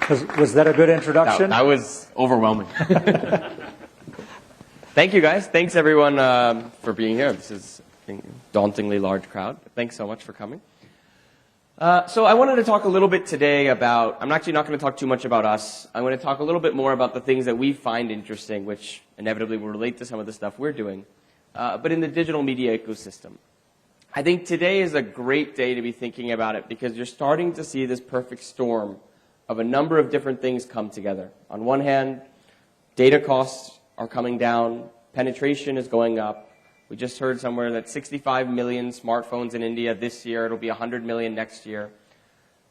Was that a good introduction? That was overwhelming. Thank you, guys. Thanks, everyone, for being here. This is a dauntingly large crowd. But thanks so much for coming. So I wanted to talk a little bit today about, I'm actually not going to talk too much about us. I'm going to talk a little bit more about the things that we find interesting, which inevitably will relate to some of the stuff we're doing, but in the digital media ecosystem. I think today is a great day to be thinking about it because you're starting to see this perfect storm of a number of different things come together. On one hand, data costs are coming down, penetration is going up. We just heard somewhere that 65 million smartphones in India this year, it'll be 100 million next year.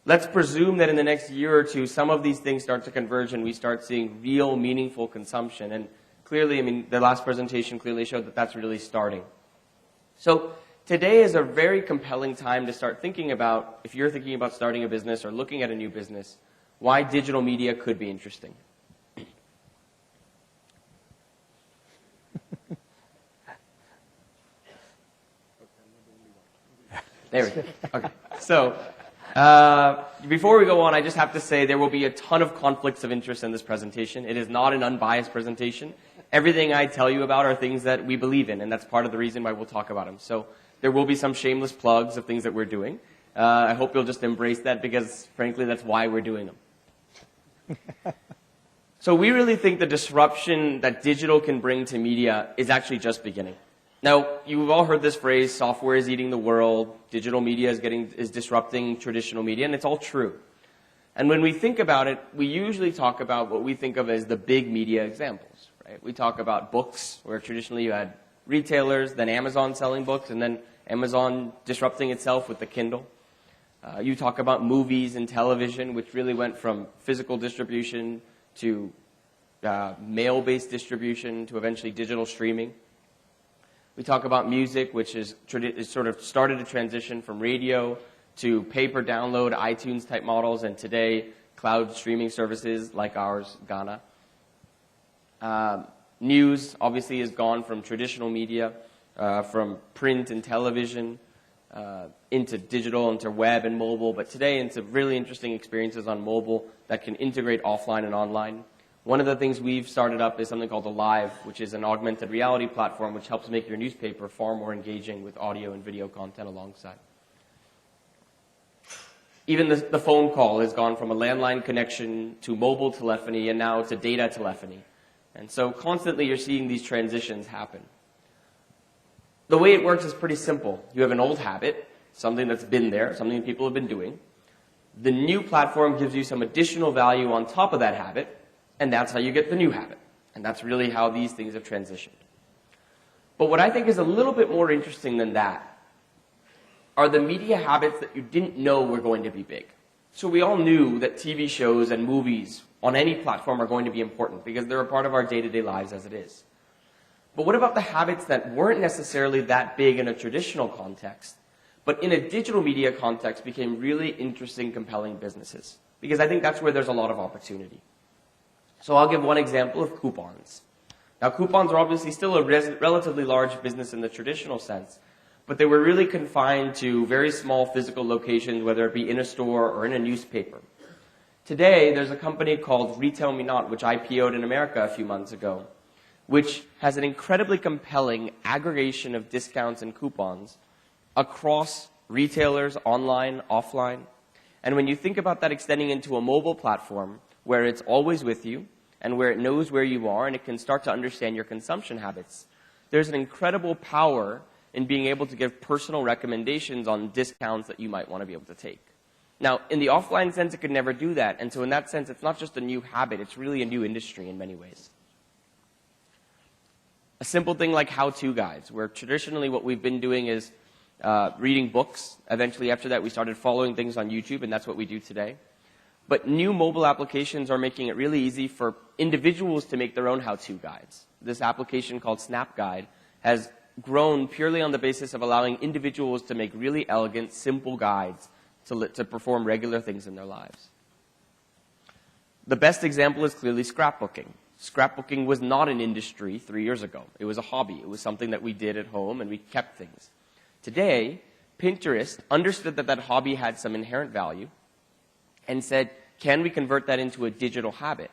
Let's presume that in the next year or two, some of these things start to converge and we start seeing real, meaningful consumption. And clearly, I mean, the last presentation clearly showed that that's really starting. So today is a very compelling time to start thinking about, if you're thinking about starting a business or looking at a new business, why digital media could be interesting. There we go. Okay. So, before we go on, I just have to say there will be a ton of conflicts of interest in this presentation. It is not an unbiased presentation. Everything I tell you about are things that we believe in, and that's part of the reason why we'll talk about them. So, there will be some shameless plugs of things that we're doing. I hope you'll just embrace that because, frankly, that's why we're doing them. So we really think the disruption that digital can bring to media is actually just beginning. Now, you've all heard this phrase, software is eating the world, digital media is disrupting traditional media, and it's all true. And when we think about it, we usually talk about what we think of as the big media examples, right? We talk about books, where traditionally you had retailers, then Amazon selling books, and then Amazon disrupting itself with the Kindle. You talk about movies and television, which really went from physical distribution to mail-based distribution to eventually digital streaming. We talk about music, which is sort of started a transition from radio to pay-per-download, iTunes-type models, and today cloud streaming services like ours, Ghana. News, obviously, has gone from traditional media, from print and television, into digital, into web and mobile, but today into really interesting experiences on mobile that can integrate offline and online. One of the things we've started up is something called the Live, which is an augmented reality platform which helps make your newspaper far more engaging with audio and video content alongside. Even the phone call has gone from a landline connection to mobile telephony and now to data telephony. And so constantly you're seeing these transitions happen. The way it works is pretty simple. You have an old habit, something that's been there, something people have been doing. The new platform gives you some additional value on top of that habit, and that's how you get the new habit. And that's really how these things have transitioned. But what I think is a little bit more interesting than that are the media habits that you didn't know were going to be big. So we all knew that TV shows and movies on any platform are going to be important because they're a part of our day-to-day lives as it is. But what about the habits that weren't necessarily that big in a traditional context, but in a digital media context became really interesting, compelling businesses? Because I think that's where there's a lot of opportunity. So I'll give one example of coupons. Now, coupons are obviously still a relatively large business in the traditional sense, but they were really confined to very small physical locations, whether it be in a store or in a newspaper. Today, there's a company called Retail Me Not, which IPO'd in America a few months ago, which has an incredibly compelling aggregation of discounts and coupons across retailers, online, offline. And when you think about that extending into a mobile platform where it's always with you and where it knows where you are and it can start to understand your consumption habits, there's an incredible power in being able to give personal recommendations on discounts that you might want to be able to take. Now, in the offline sense, it could never do that. And so in that sense, it's not just a new habit, it's really a new industry in many ways. A simple thing like how-to guides, where traditionally what we've been doing is reading books. Eventually after that, we started following things on YouTube, and that's what we do today. But new mobile applications are making it really easy for individuals to make their own how-to guides. This application called Snap Guide has grown purely on the basis of allowing individuals to make really elegant, simple guides to perform regular things in their lives. The best example is clearly scrapbooking. Scrapbooking was not an industry 3 years ago. It was a hobby. It was something that we did at home and we kept things. Today, Pinterest understood that that hobby had some inherent value and said, can we convert that into a digital habit?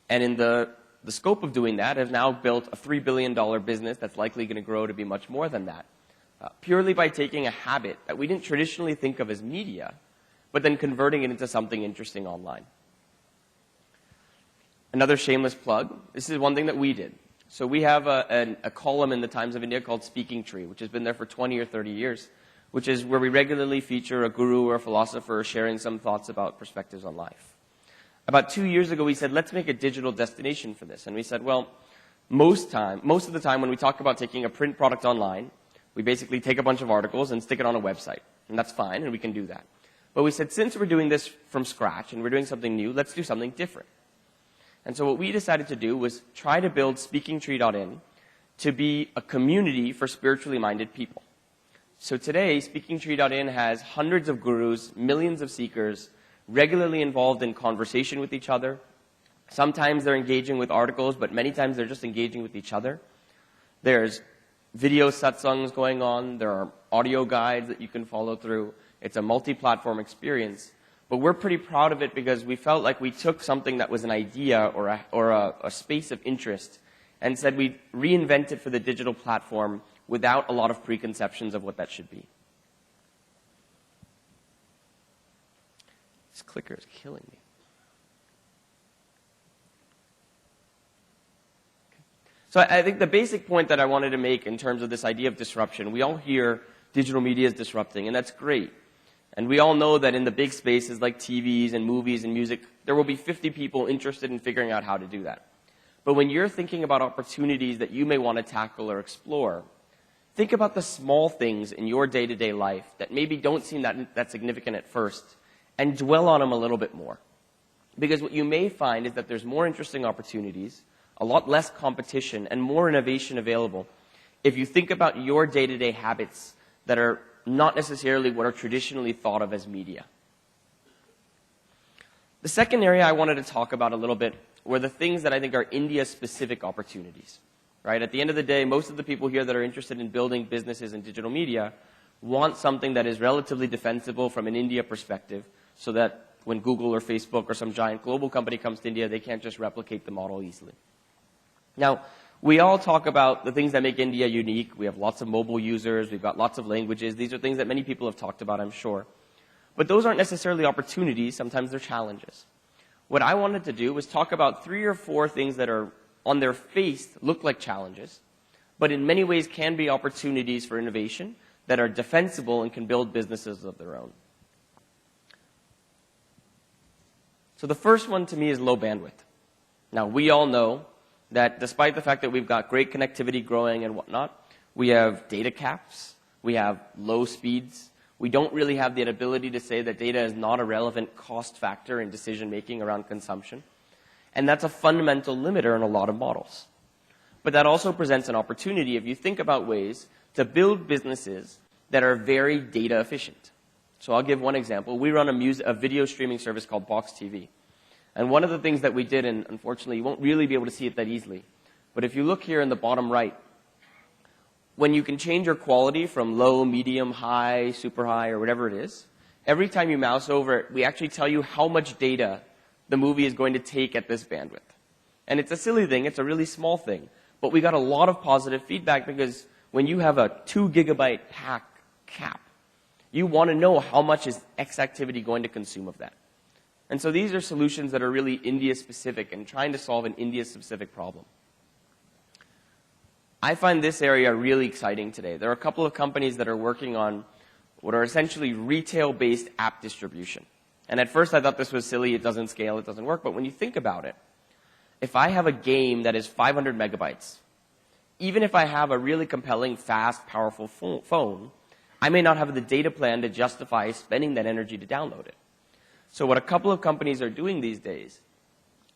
And in the scope of doing that, has now built a $3 billion business that's likely going to grow to be much more than that, purely by taking a habit that we didn't traditionally think of as media, but then converting it into something interesting online. Another shameless plug, this is one thing that we did. So we have a column in the Times of India called Speaking Tree, which has been there for 20 or 30 years, which is where we regularly feature a guru or a philosopher sharing some thoughts about perspectives on life. About 2 years ago, we said, let's make a digital destination for this. And we said, well, most of the time when we talk about taking a print product online, we basically take a bunch of articles and stick it on a website. And that's fine, and we can do that. But we said, since we're doing this from scratch and we're doing something new, let's do something different. And so what we decided to do was try to build SpeakingTree.in to be a community for spiritually minded people. So today, SpeakingTree.in has hundreds of gurus, millions of seekers, regularly involved in conversation with each other. Sometimes they're engaging with articles, but many times they're just engaging with each other. There's video satsangs going on. There are audio guides that you can follow through. It's a multi-platform experience. But we're pretty proud of it because we felt like we took something that was an idea or a space of interest and said we'd reinvent it for the digital platform without a lot of preconceptions of what that should be. This clicker is killing me. So I think the basic point that I wanted to make in terms of this idea of disruption, we all hear digital media is disrupting, and that's great. And we all know that in the big spaces like TVs and movies and music, there will be 50 people interested in figuring out how to do that. But when you're thinking about opportunities that you may want to tackle or explore, think about the small things in your day-to-day life that maybe don't seem that significant at first, and dwell on them a little bit more. Because what you may find is that there's more interesting opportunities, a lot less competition, and more innovation available if you think about your day-to-day habits that are not necessarily what are traditionally thought of as media. The second area I wanted to talk about a little bit were the things that I think are India-specific opportunities. Right? At the end of the day, most of the people here that are interested in building businesses in digital media want something that is relatively defensible from an India perspective, so that when Google or Facebook or some giant global company comes to India, they can't just replicate the model easily. Now, we all talk about the things that make India unique. We have lots of mobile users. We've got lots of languages. These are things that many people have talked about, I'm sure. But those aren't necessarily opportunities. Sometimes they're challenges. What I wanted to do was talk about 3 or 4 things that are on their face look like challenges, but in many ways can be opportunities for innovation that are defensible and can build businesses of their own. So the first one to me is low bandwidth. Now, we all know that despite the fact that we've got great connectivity growing and whatnot, we have data caps, we have low speeds. We don't really have the ability to say that data is not a relevant cost factor in decision-making around consumption. And that's a fundamental limiter in a lot of models. But that also presents an opportunity if you think about ways to build businesses that are very data efficient. So I'll give one example. We run a video streaming service called Box TV. And one of the things that we did, and unfortunately you won't really be able to see it that easily, but if you look here in the bottom right, when you can change your quality from low, medium, high, super high, or whatever it is, every time you mouse over it, we actually tell you how much data the movie is going to take at this bandwidth. And it's a silly thing, it's a really small thing, but we got a lot of positive feedback because when you have a 2 gigabyte pack cap, you want to know how much is X activity going to consume of that. And so these are solutions that are really India-specific and trying to solve an India-specific problem. I find this area really exciting today. There are a couple of companies that are working on what are essentially retail-based app distribution. And at first I thought this was silly, it doesn't scale, it doesn't work, but when you think about it, if I have a game that is 500 megabytes, even if I have a really compelling, fast, powerful phone, I may not have the data plan to justify spending that energy to download it. So what a couple of companies are doing these days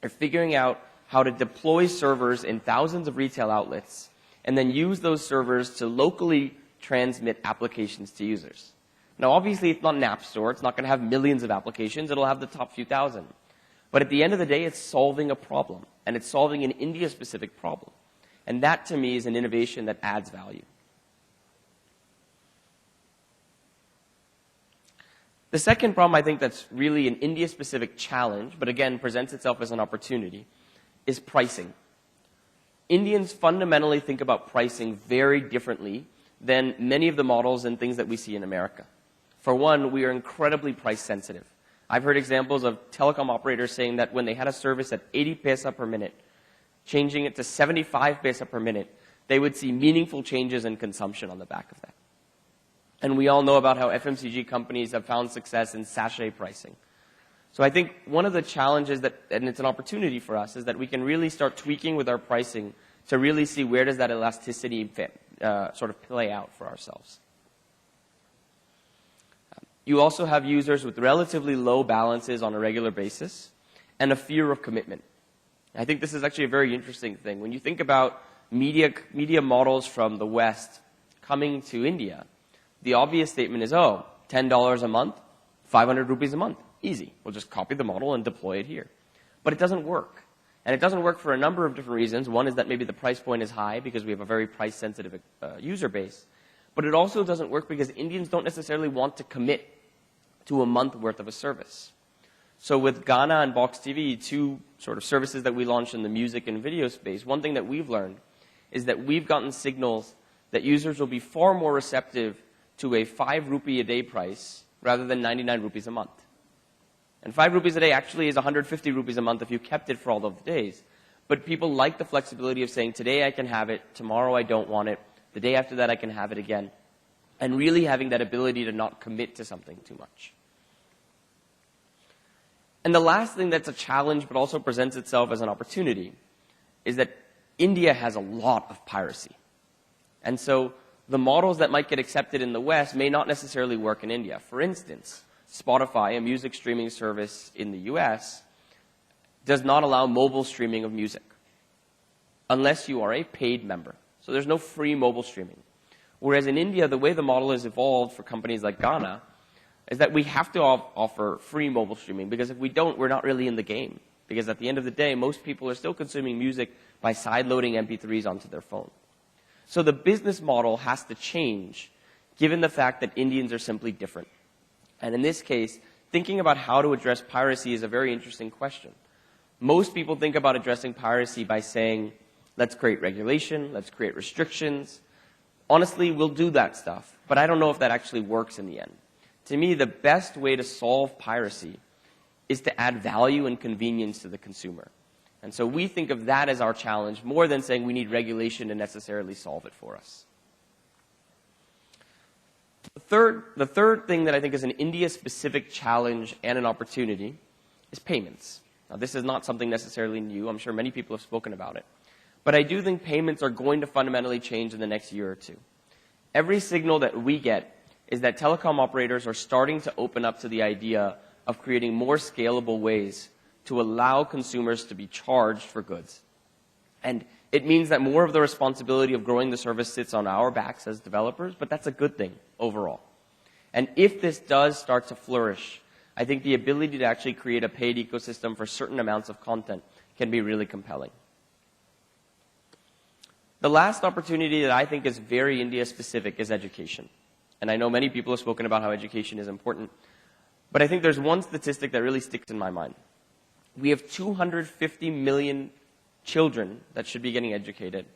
are figuring out how to deploy servers in thousands of retail outlets and then use those servers to locally transmit applications to users. Now, obviously, it's not an app store. It's not going to have millions of applications. It'll have the top few thousand. But at the end of the day, it's solving a problem, and it's solving an India-specific problem. And that, to me, is an innovation that adds value. The second problem I think that's really an India-specific challenge, but again presents itself as an opportunity, is pricing. Indians fundamentally think about pricing very differently than many of the models and things that we see in America. For one, we are incredibly price sensitive. I've heard examples of telecom operators saying that when they had a service at 80 paisa per minute, changing it to 75 paisa per minute, they would see meaningful changes in consumption on the back of that. And we all know about how FMCG companies have found success in sachet pricing. So I think one of the challenges that, and it's an opportunity for us, is that we can really start tweaking with our pricing to really see where does that elasticity sort of play out for ourselves. You also have users with relatively low balances on a regular basis and a fear of commitment. I think this is actually a very interesting thing. When you think about media models from the West coming to India, the obvious statement is, oh, $10 a month, 500 rupees a month. Easy. We'll just copy the model and deploy it here. But it doesn't work. And it doesn't work for a number of different reasons. One is that maybe the price point is high because we have a very price-sensitive user base. But it also doesn't work because Indians don't necessarily want to commit to a month worth of a service. So with Ghana and Box TV, two sort of services that we launched in the music and video space, one thing that we've learned is that we've gotten signals that users will be far more receptive to a 5 rupee a day price rather than 99 rupees a month. And 5 rupees a day actually is 150 rupees a month if you kept it for all of the days. But people like the flexibility of saying, today I can have it, tomorrow I don't want it, the day after that I can have it again. And really having that ability to not commit to something too much. And the last thing that's a challenge but also presents itself as an opportunity is that India has a lot of piracy. And so the models that might get accepted in the West may not necessarily work in India. For instance, Spotify, a music streaming service in the US, does not allow mobile streaming of music unless you are a paid member. So there's no free mobile streaming. Whereas in India, the way the model has evolved for companies like Ghana is that we have to offer free mobile streaming, because if we don't, we're not really in the game. Because at the end of the day, most people are still consuming music by sideloading MP3s onto their phone. So the business model has to change, given the fact that Indians are simply different. And in this case, thinking about how to address piracy is a very interesting question. Most people think about addressing piracy by saying, let's create regulation, let's create restrictions. Honestly, we'll do that stuff, but I don't know if that actually works in the end. To me, the best way to solve piracy is to add value and convenience to the consumer. And so we think of that as our challenge, more than saying we need regulation to necessarily solve it for us. The third thing that I think is an India-specific challenge and an opportunity is payments. Now, this is not something necessarily new. I'm sure many people have spoken about it. But I do think payments are going to fundamentally change in the next year or two. Every signal that we get is that telecom operators are starting to open up to the idea of creating more scalable ways to allow consumers to be charged for goods. And it means that more of the responsibility of growing the service sits on our backs as developers, but that's a good thing overall. And if this does start to flourish, I think the ability to actually create a paid ecosystem for certain amounts of content can be really compelling. The last opportunity that I think is very India-specific is education. And I know many people have spoken about how education is important, but I think there's one statistic that really sticks in my mind. We have 250 million children that should be getting educated,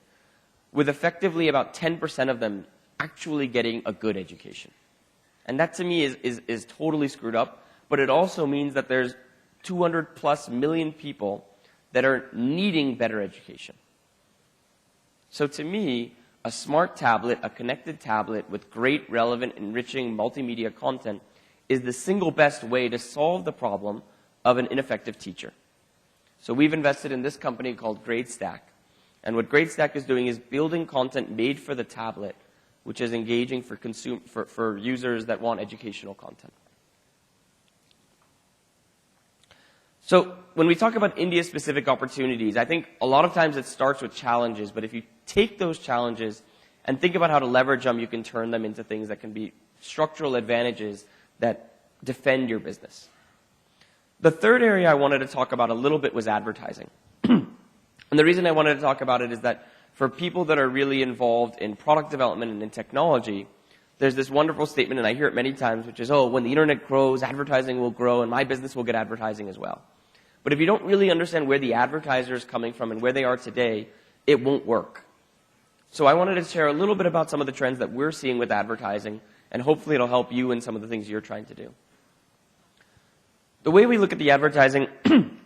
with effectively about 10% of them actually getting a good education. And that to me is totally screwed up, but it also means that there's 200 plus million people that are needing better education. So to me, a smart tablet, a connected tablet with great, relevant, enriching multimedia content is the single best way to solve the problem of an ineffective teacher. So we've invested in this company called GradeStack. And what GradeStack is doing is building content made for the tablet, which is engaging for users that want educational content. So when we talk about India-specific opportunities, I think a lot of times it starts with challenges, but if you take those challenges and think about how to leverage them, you can turn them into things that can be structural advantages that defend your business. The third area I wanted to talk about a little bit was advertising. And the reason I wanted to talk about it is that for people that are really involved in product development and in technology, There's this wonderful statement, and I hear it many times, which is, oh, when the internet grows, advertising will grow, and my business will get advertising as well. But if you don't really understand where the advertiser is coming from and where they are today, it won't work. So I wanted to share a little bit about some of the trends that we're seeing with advertising, and hopefully it'll help you in some of the things you're trying to do. The way we look at the advertising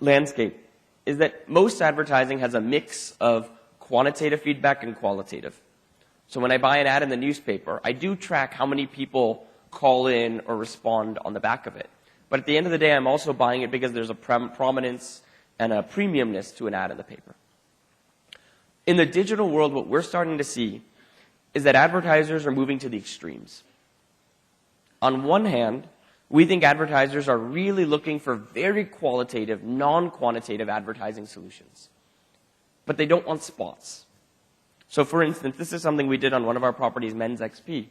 landscape is that most advertising has a mix of quantitative feedback and qualitative. So when I buy an ad in the newspaper, I do track how many people call in or respond on the back of it. But at the end of the day, I'm also buying it because there's a prominence and a premiumness to an ad in the paper. In the digital world, what we're starting to see is that advertisers are moving to the extremes. On one hand, we think advertisers are really looking for very qualitative, non-quantitative advertising solutions. But they don't want spots. So for instance, this is something we did on one of our properties, Men's XP,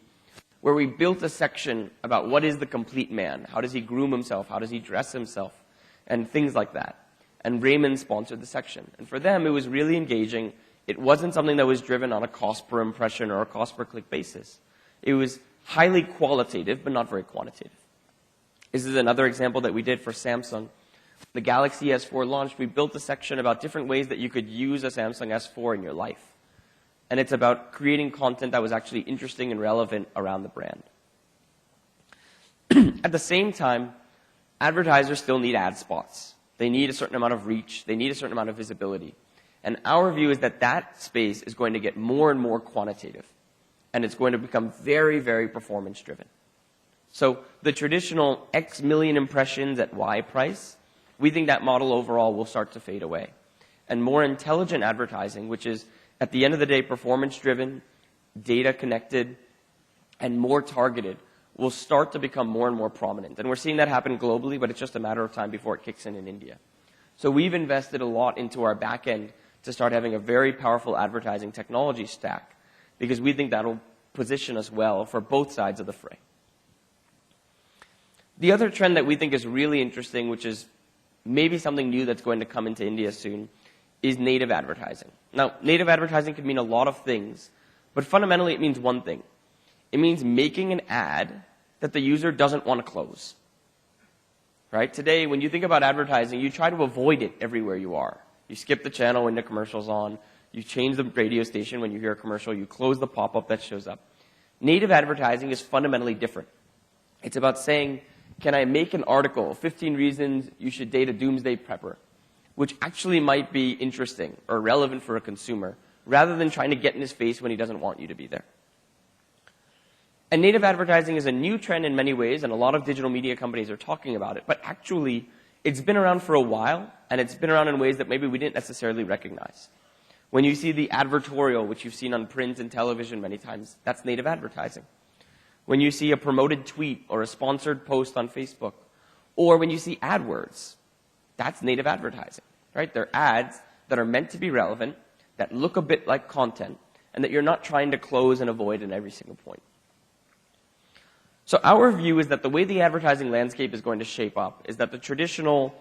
where we built a section about what is the complete man, how does he groom himself, how does he dress himself, and things like that. And Raymond sponsored the section. And for them, it was really engaging. It wasn't something that was driven on a cost per impression or a cost per click basis. It was highly qualitative, but not very quantitative. This is another example that we did for Samsung. The Galaxy S4 launched, we built a section about different ways that you could use a Samsung S4 in your life. And it's about creating content that was actually interesting and relevant around the brand. At the same time, advertisers still need ad spots. They need a certain amount of reach. They need a certain amount of visibility. And our view is that that space is going to get more and more quantitative. And it's going to become very, very performance driven. So the traditional X million impressions at Y price, we think that model overall will start to fade away. And more intelligent advertising, which is at the end of the day performance driven, data connected, and more targeted, will start to become more and more prominent. And we're seeing that happen globally, but it's just a matter of time before it kicks in India. So we've invested a lot into our back end to start having a very powerful advertising technology stack, because we think that'll position us well for both sides of the fray. The other trend that we think is really interesting, which is maybe something new that's going to come into India soon, is native advertising. Now, native advertising can mean a lot of things, but fundamentally it means one thing. It means making an ad that the user doesn't want to close. Right? Today, when you think about advertising, you try to avoid it everywhere you are. You skip the channel when the commercial's on. You change the radio station when you hear a commercial. You close the pop-up that shows up. Native advertising is fundamentally different. It's about saying, can I make an article, 15 reasons you should date a doomsday prepper, which actually might be interesting or relevant for a consumer, rather than trying to get in his face when he doesn't want you to be there. And native advertising is a new trend in many ways, and a lot of digital media companies are talking about it, but actually, it's been around for a while, and it's been around in ways that maybe we didn't necessarily recognize. When you see the advertorial, which you've seen on print and television many times, that's native advertising. When you see a promoted tweet or a sponsored post on Facebook, or when you see AdWords, that's native advertising, right? They're ads that are meant to be relevant, that look a bit like content, and that you're not trying to close and avoid in every single point. So our view is that the way the advertising landscape is going to shape up is that the traditional,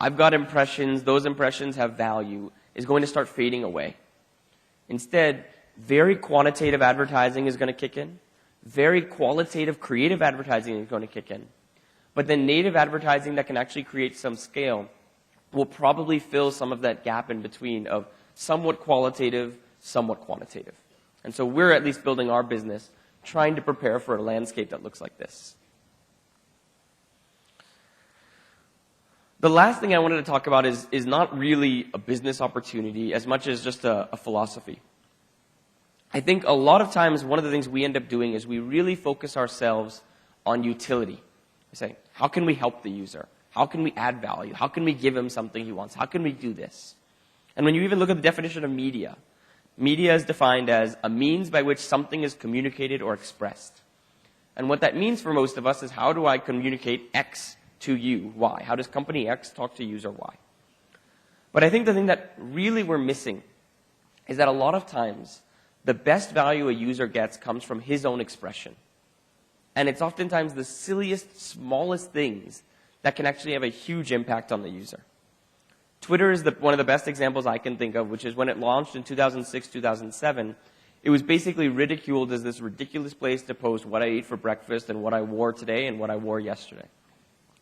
I've got impressions, those impressions have value, is going to start fading away. Instead, very quantitative advertising is going to kick in. Very qualitative, creative advertising is going to kick in. But then native advertising that can actually create some scale will probably fill some of that gap in between of somewhat qualitative, somewhat quantitative. And so we're at least building our business trying to prepare for a landscape that looks like this. The last thing I wanted to talk about is not really a business opportunity as much as just a philosophy. I think a lot of times one of the things we end up doing is we really focus ourselves on utility. We say, how can we help the user? How can we add value? How can we give him something he wants? How can we do this? And when you even look at the definition of media, media is defined as a means by which something is communicated or expressed. And what that means for most of us is, how do I communicate X to you, Y? How does company X talk to user Y? But I think the thing that really we're missing is that a lot of times the best value a user gets comes from his own expression. And it's oftentimes the silliest, smallest things that can actually have a huge impact on the user. Twitter is one of the best examples I can think of, which is when it launched in 2006, 2007, it was basically ridiculed as this ridiculous place to post what I ate for breakfast and what I wore today and what I wore yesterday.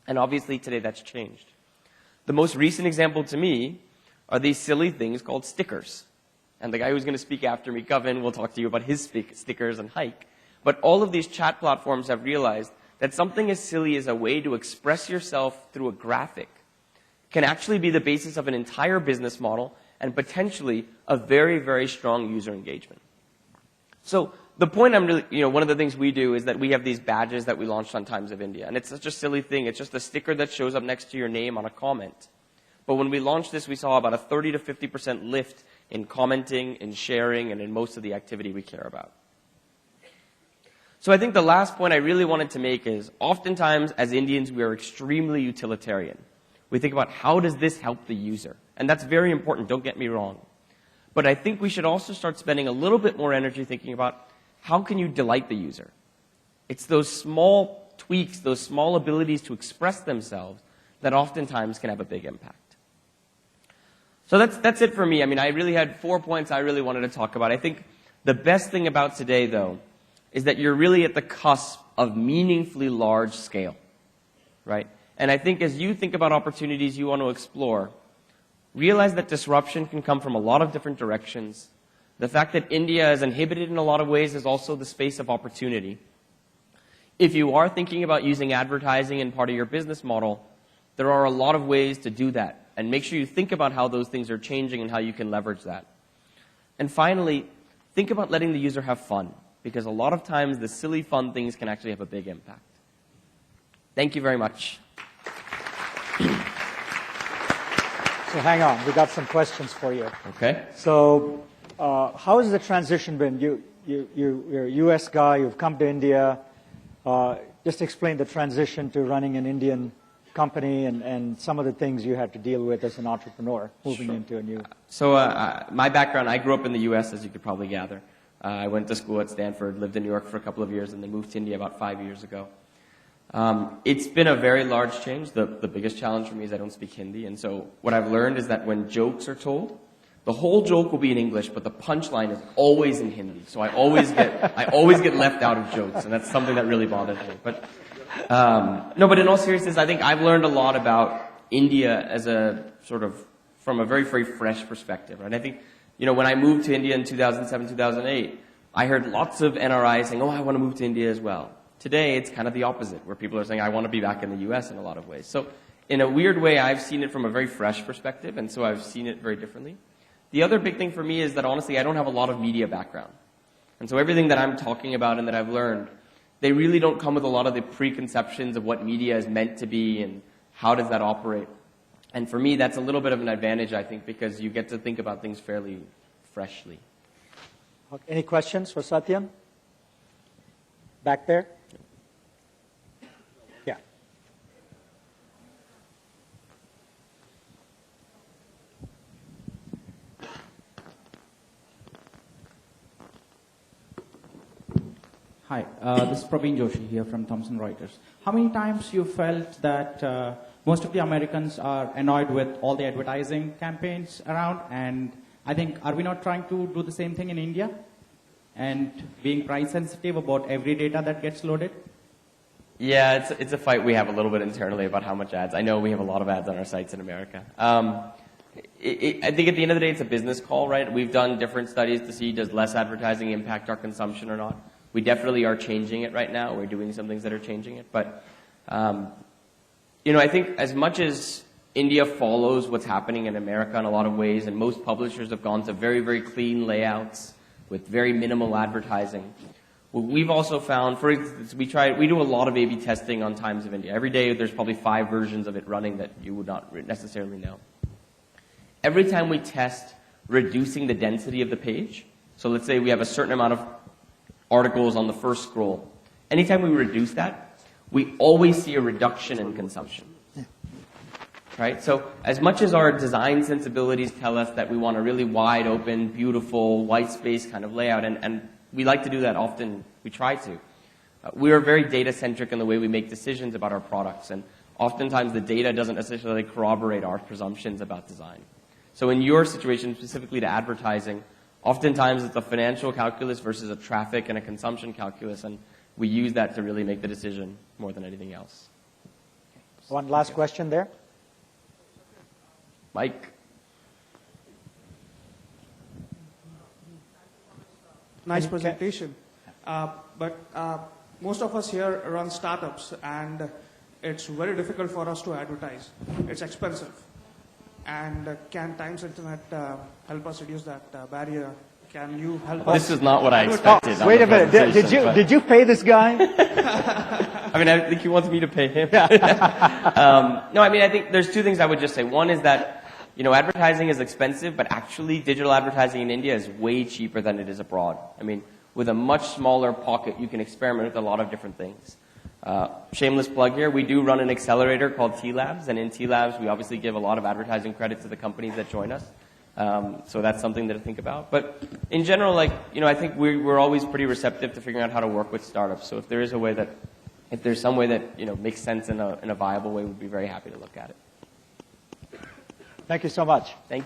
And obviously today that's changed. The most recent example to me are these silly things called stickers. And the guy who's going to speak after me, Kevin, will talk to you about his stickers and hike. But all of these chat platforms have realized that something as silly as a way to express yourself through a graphic can actually be the basis of an entire business model and potentially a very, very strong user engagement. So the point I'm really, one of the things we do is that we have these badges that we launched on Times of India. And it's such a silly thing. It's just a sticker that shows up next to your name on a comment. But when we launched this, we saw about a 30 to 50% lift in commenting, in sharing, and in most of the activity we care about. So I think the last point I really wanted to make is oftentimes as Indians, we are extremely utilitarian. We think about how does this help the user? And that's very important, don't get me wrong. But I think we should also start spending a little bit more energy thinking about how can you delight the user? It's those small tweaks, those small abilities to express themselves that oftentimes can have a big impact. So that's it for me. I mean, I really had 4 points I really wanted to talk about. I think the best thing about today, though, is that you're really at the cusp of meaningfully large scale, right? And I think as you think about opportunities you want to explore, realize that disruption can come from a lot of different directions. The fact that India is inhibited in a lot of ways is also the space of opportunity. If you are thinking about using advertising in part of your business model, there are a lot of ways to do that. And make sure you think about how those things are changing and how you can leverage that. And finally, think about letting the user have fun, because a lot of times the silly fun things can actually have a big impact. Thank you very much. So hang on, we got some questions for you. Okay. So how has the transition been? You're a US guy, you've come to India. Just explain the transition to running an Indian company and some of the things you had to deal with as an entrepreneur moving into a new... So my background, I grew up in the US, as you could probably gather. I went to school at Stanford, lived in New York for a couple of years, and then moved to India about 5 years ago. It's been a very large change. The biggest challenge for me is I don't speak Hindi, and so what I've learned is that when jokes are told, the whole joke will be in English, but the punchline is always in Hindi. So I always get left out of jokes, and that's something that really bothers me. But no, but in all seriousness, I think I've learned a lot about India as a sort of from a very, very fresh perspective. And I think, when I moved to India in 2007, 2008, I heard lots of NRIs saying, oh, I want to move to India as well. Today, it's kind of the opposite, where people are saying, I want to be back in the US in a lot of ways. So in a weird way, I've seen it from a very fresh perspective, and so I've seen it very differently. The other big thing for me is that, honestly, I don't have a lot of media background. And so everything that I'm talking about and that I've learned, they really don't come with a lot of the preconceptions of what media is meant to be and how does that operate. And for me, that's a little bit of an advantage, I think, because you get to think about things fairly freshly. Any questions for Satyan? Back there? Yeah. Hi, this is Praveen Joshi here from Thomson Reuters. How many times you felt that most of the Americans are annoyed with all the advertising campaigns around, and I think, are we not trying to do the same thing in India? And being price sensitive about every data that gets loaded? Yeah, it's a fight we have a little bit internally about how much ads. I know we have a lot of ads on our sites in America. I think at the end of the day, it's a business call, right? We've done different studies to see does less advertising impact our consumption or not. We definitely are changing it right now. We're doing some things that are changing it. But, I think as much as India follows what's happening in America in a lot of ways, and most publishers have gone to very, very clean layouts with very minimal advertising. What we've also found, for instance, we do a lot of A/B testing on Times of India. Every day there's probably 5 versions of it running that you would not necessarily know. Every time we test reducing the density of the page, so let's say we have a certain amount of articles on the first scroll, anytime we reduce that, we always see a reduction in consumption. Right? So as much as our design sensibilities tell us that we want a really wide open, beautiful, white space kind of layout, and we like to do that often, we try to. We are very data-centric in the way we make decisions about our products, and oftentimes the data doesn't necessarily corroborate our presumptions about design. So in your situation, specifically to advertising, Oftentimes, it's a financial calculus versus a traffic and a consumption calculus, and we use that to really make the decision more than anything else. One last question there. Mike? Nice presentation. But most of us here run startups, and it's very difficult for us to advertise. It's expensive. And can Times Internet help us reduce that barrier? Can you help us? This is not what I expected. Wait a minute. Did you pay this guy? I mean, I think he wants me to pay him. No, I mean, I think there's two things I would just say. One is that, advertising is expensive, but actually digital advertising in India is way cheaper than it is abroad. I mean, with a much smaller pocket, you can experiment with a lot of different things. Shameless plug here, we do run an accelerator called T-Labs, and in T-Labs, we obviously give a lot of advertising credit to the companies that join us. So that's something to think about. But in general, I think we're always pretty receptive to figuring out how to work with startups. So if there's some way that, makes sense in a viable way, we'd be very happy to look at it. Thank you so much. Thank you.